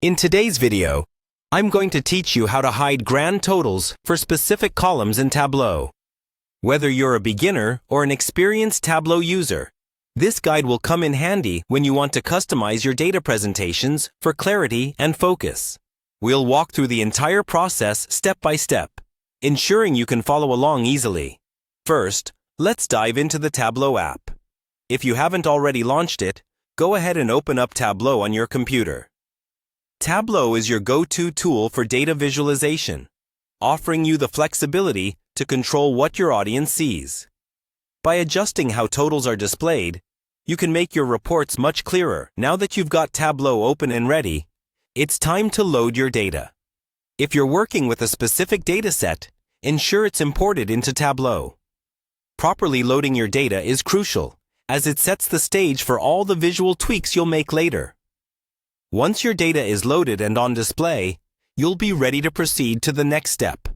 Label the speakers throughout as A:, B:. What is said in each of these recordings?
A: In today's video, I'm going to teach you how to hide grand totals for specific columns in Tableau. Whether you're a beginner or an experienced Tableau user, this guide will come in handy when you want to customize your data presentations for clarity and focus. We'll walk through the entire process step by step, ensuring you can follow along easily. First, let's dive into the Tableau app. If you haven't already launched it, go ahead and open up Tableau on your computer. Tableau is your go-to tool for data visualization, offering you the flexibility to control what your audience sees. By adjusting how totals are displayed, you can make your reports much clearer. Now that you've got Tableau open and ready, it's time to load your data. If you're working with a specific data set, ensure it's imported into Tableau. Properly loading your data is crucial, as it sets the stage for all the visual tweaks you'll make later. Once your data is loaded and on display, you'll be ready to proceed to the next step,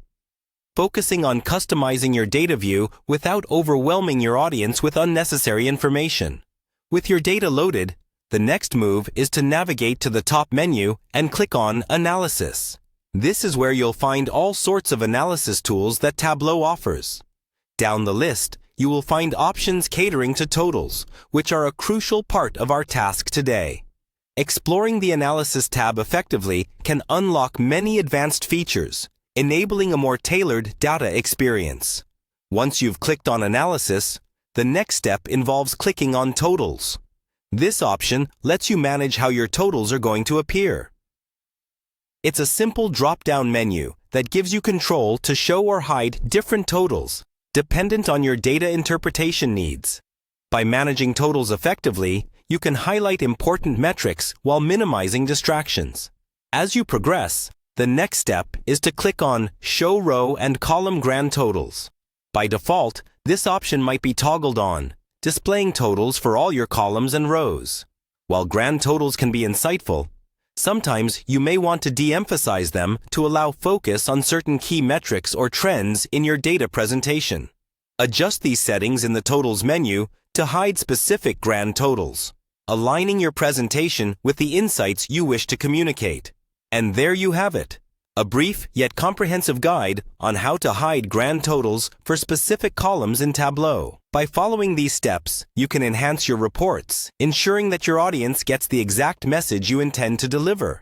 A: focusing on customizing your data view without overwhelming your audience with unnecessary information. With your data loaded, the next move is to navigate to the top menu and click on Analysis. This is where you'll find all sorts of analysis tools that Tableau offers. Down the list, you will find options catering to totals, which are a crucial part of our task today. Exploring the Analysis tab effectively can unlock many advanced features, enabling a more tailored data experience. Once you've clicked on Analysis, the next step involves clicking on Totals. This option lets you manage how your totals are going to appear. It's a simple drop-down menu that gives you control to show or hide different totals, dependent on your data interpretation needs. By managing totals effectively, you can highlight important metrics while minimizing distractions. As you progress, the next step is to click on Show Row and Column Grand Totals. By default, this option might be toggled on, displaying totals for all your columns and rows. While grand totals can be insightful, sometimes you may want to de-emphasize them to allow focus on certain key metrics or trends in your data presentation. Adjust these settings in the Totals menu to hide specific grand totals, aligning your presentation with the insights you wish to communicate. And there you have it, a brief yet comprehensive guide on how to hide grand totals for specific columns in Tableau. By following these steps, you can enhance your reports, ensuring that your audience gets the exact message you intend to deliver.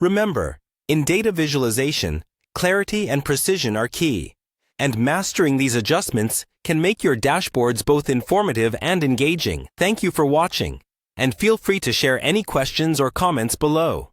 A: Remember, in data visualization, clarity and precision are key, and mastering these adjustments can make your dashboards both informative and engaging. Thank you for watching, and feel free to share any questions or comments below.